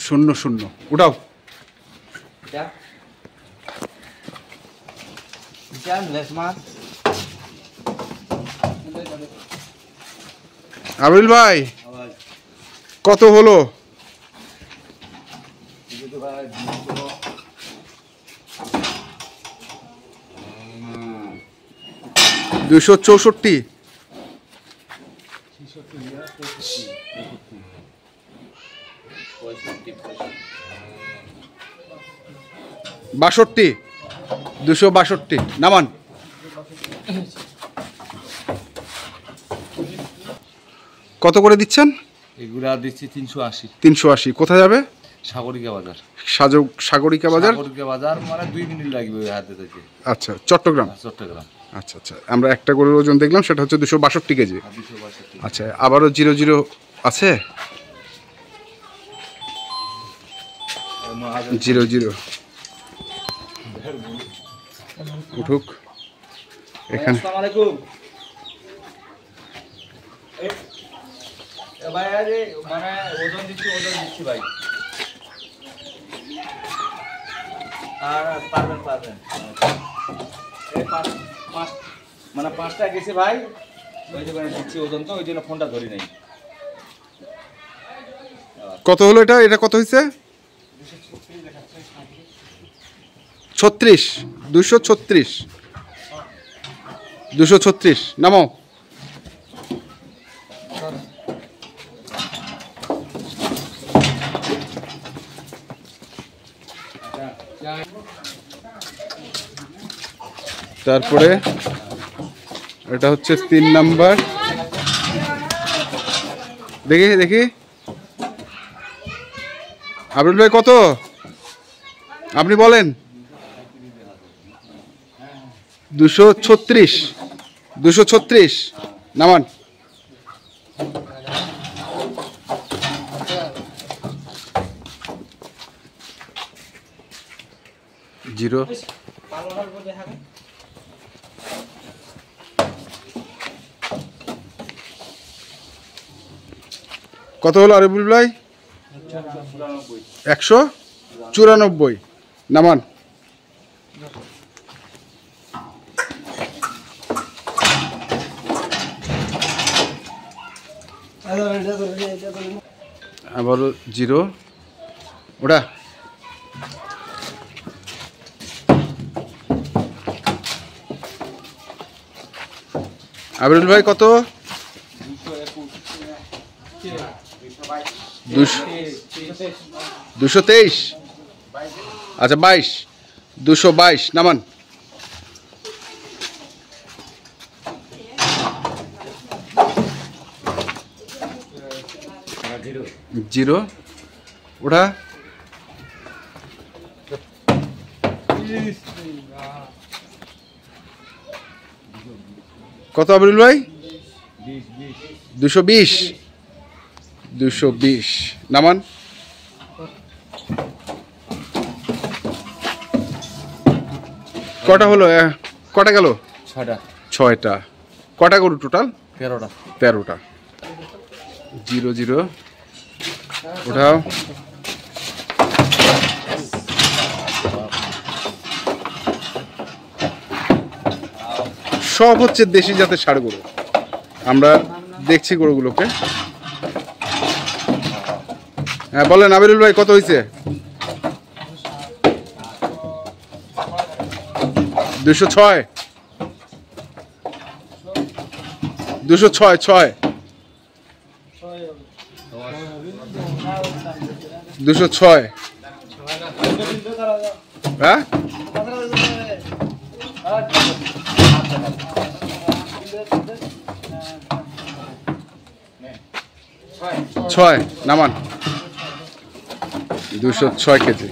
শূন্য শূন্য উঠাও। আবিল ভাই কত হলো? 264। 62। 262 নামান। কত করে দিচ্ছেন? এগুলা দিচ্ছি 380। 380। কোথায় যাবে? সাগরিকা বাজার। সাগরিকা বাজার। সাগরিকা বাজার মানে 2 মিনিট লাগবে ওই হাতে থেকে। আচ্ছা, চট্টগ্রাম। চট্টগ্রাম। আচ্ছা আচ্ছা, আমরা একটা গরুর ওজন দেখলাম, সেটা হচ্ছে 262 কেজি। 262। আচ্ছা, আবারও 00 আছে? 00 উঠুক এখানে। আসসালামু আলাইকুম। ভাই আরে মানে ওজন দিচ্ছি ভাই। আর পারবেন। এই পাঁচ মানে 5টা গেছে ভাই, ওই যে দিচ্ছি ওজন, তো ওই জন্য ফোনটা ধরি নাই। কত হলো এটা? এটা কত হয়েছে? 36। 236। 236 নামো। তারপরে এটা হচ্ছে 3 নাম্বার। দেখি আবির ভাই কত আপনি বলেন? 236। 236 নামান। জিরো। কত হলো আরিফুল ভাই? 194 নামান। আবারও 0 ওটা। আবিরুল ভাই কত? 223। আচ্ছা 22। 222 নামান। জিরো ওটা। কত আবিরুল ভাই? 220। 220 নামান। কটা হলো? কটা গেল? 6টা। কটা গরু টোটাল? 13টা। 00 ওঠাও। সব হচ্ছে দেশি জাতের ষাঁড় গরু। আমরা দেখছি গরুগুলোকে। হ্যাঁ বলেন আবিরুল ভাই কত হয়েছে? 206। 206। 206। হ্যাঁ 6 নামান। 206 কেজি।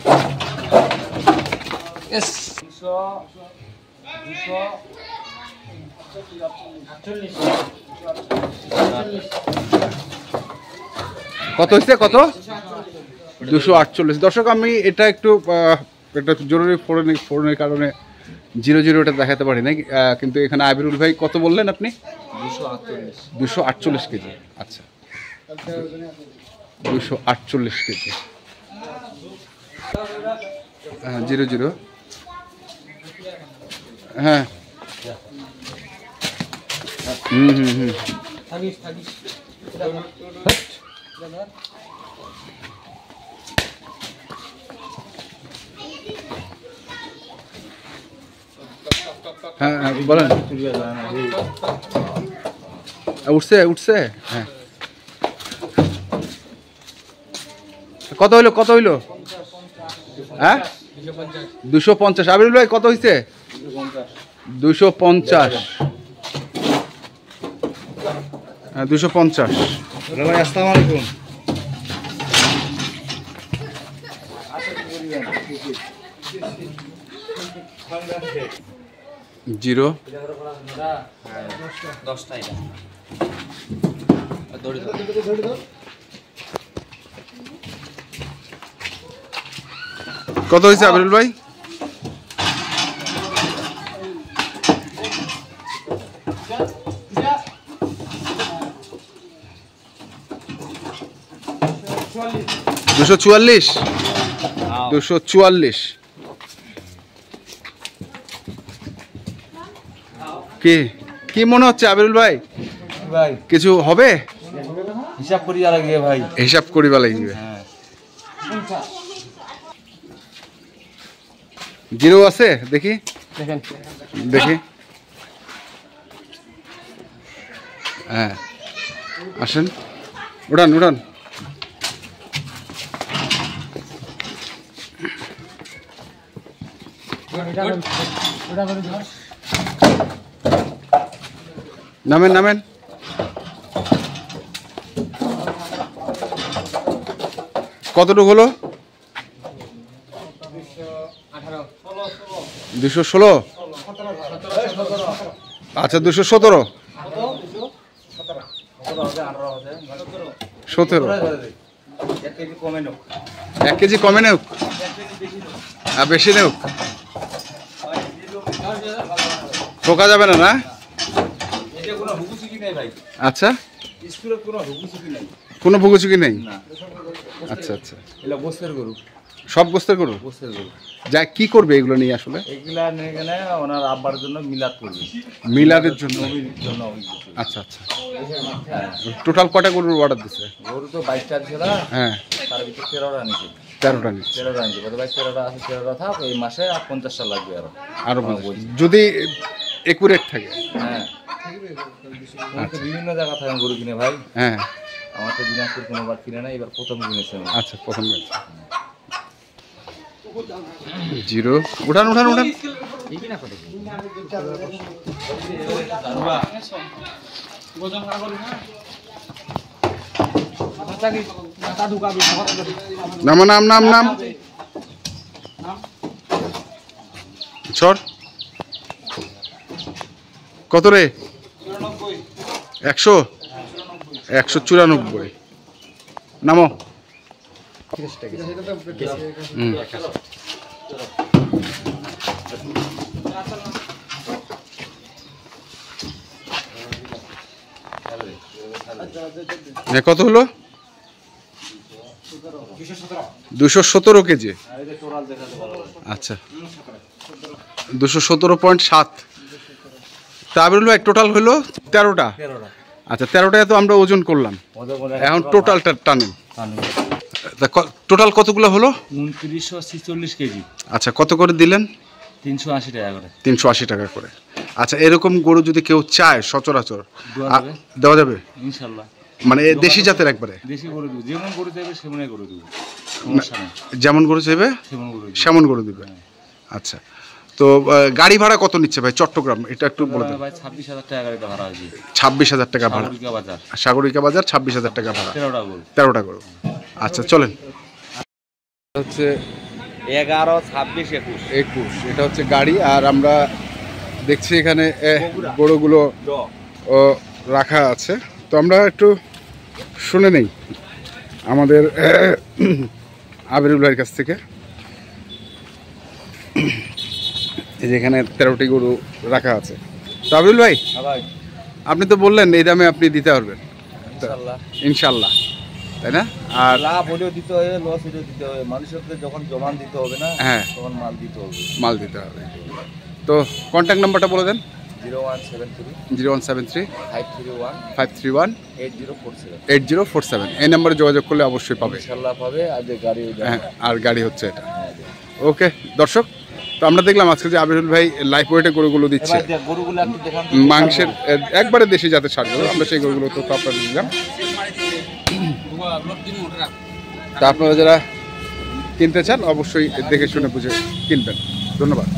কত হচ্ছে? কত? 248। দর্শক আমি এটা একটু একটা জরুরি ফোনের কারণে 00 এটা দেখাতে পারি না, কিন্তু এখানে আবিরুল ভাই কত বললেন আপনি? 248 কেজি। আচ্ছা 248 কেজি। হ্যাঁ 00 হ্যাঁ হুম হ্যাঁ বলেন। উঠছে হ্যাঁ। কত হইলো হ্যাঁ 250। আবিরুল ভাই কত হয়েছে? 250। হ্যাঁ 250। ভাই আসসালামু আলাইকুম। 0 10টা এটা কত হয়েছে আবিরুল ভাই? 244। 244 কি মনে হচ্ছে আবিরুল ভাই? ভাই কিছু হবে? হিসাব করি আর আগে ভাই, হিসাব করিবা লাগবে। হ্যাঁ 0 আছে দেখি হ্যাঁ আসেন উড়ান নামেন কতটুকু হলো? 216। আচ্ছা 217 17। 1 কেজি কমে নেও আর বেশি নেও, ঠকা যাবে না। আচ্ছা কোনো ভুগুচুকি নেই। আচ্ছা সব গোস্তের গরু। যা কি করবে এগুলো নিয়ে? আসলে এগুলা নিয়ে গেলে ওনার আব্বার জন্য মিলাদের জন্য। আচ্ছা টোটাল কটা গরুর অর্ডার দিচ্ছে? গরু তো 22টা ছিল, হ্যাঁ তার ভিতরে 13টা নিচ্ছে। 13টা নিচ্ছে। 13টা নিচ্ছে, কত 13টা আছে, 13টা থাক। এই মাসে আর 50টা লাগবে আরো যদি একুরেট থাকে। হ্যাঁ বিভিন্ন জায়গা থেকে গরু কিনে ভাই। হ্যাঁ আমার তো দিনাজপুর কোনোবার কিনে না, এবার প্রথম কিনেছে। আচ্ছা প্রথম 0 উঠান নাম ছড় কত রে? 100 194 নামো। কত হলো? 217 কেজি। আচ্ছা 217.7। আবিরুল ভাই টোটাল হলো 13টা। আচ্ছা 13টায় তো আমরা ওজন করলাম, এখন টোটালটা টানেন। টোটাল কতগুলো হলো? 2946 কেজি। আচ্ছা কত করে দিলেন? 380 টাকা করে। 380 টাকা করে। আচ্ছা এরকম গরু যদি কেউ চায় সচরাচর দেওয়া যাবে ইনশাআল্লাহ? মানে দেশি জাতের একবারে? দেশি গরু দেব, যেমন গরু চাইবে সেমনই গরু দেব, সমস্যা নেই। যেমন গরু চাইবে সেমন গরু দিবে। আচ্ছা তো গাড়ি ভাড়া কত নিচ্ছে ভাই চট্টগ্রাম? এটা একটু বলে দেন। ভাই 26,000 টাকা গাড়ি ভাড়া আছে। 26,000 টাকা ভাড়া। সাগরিকা বাজার 26,000 টাকা ভাড়া। 13টা গরু। আচ্ছা চলেন। হচ্ছে 11, 26, 21 এটা হচ্ছে গাড়ি। আর আমরা দেখছি এখানে গরুগুলো রাখা আছে, তো আমরা একটু শুনে নেই আমাদের আবিরুল ভাইয়ের কাছ থেকে। এই যে এখানে 13টি গরু রাখা আছে। তো আবিরুল ভাই আপনি তো বললেন এই দামে আপনি দিতে পারবেন ইনশাল্লাহ। তাই না? আর লাভ হলেও দিতে হবে, লস হলেও দিতে হবে, মানুষের তো যখন জমান দিতে হবে না, হ্যাঁ তখন মাল দিতে হবে। মাল দিতে হবে। তো কন্ট্যাক্ট নাম্বারটা বলে দেন। 0173 0173 531 531 8047। 8047 এই নাম্বারে যোগাযোগ করলে অবশ্যই পাবে। ইনশাআল্লাহ পাবে। আজ গাড়ি হ্যাঁ, আর গাড়ি হচ্ছে এটা। ওকে দর্শক, তো আমরা দেখলাম আজকে যে আবিরুল ভাই লাইফ ওয়েটে গরুগুলো দিচ্ছে, এবার গরুগুলো একটু দেখান তো। মাংসের একবারে দেশি জাতের সার গরু, আমরা সেই গরুগুলো তো আপনারা দিলাম। তা আপনারা যারা কিনতে চান অবশ্যই দেখে শুনে বুঝে কিনবেন। ধন্যবাদ।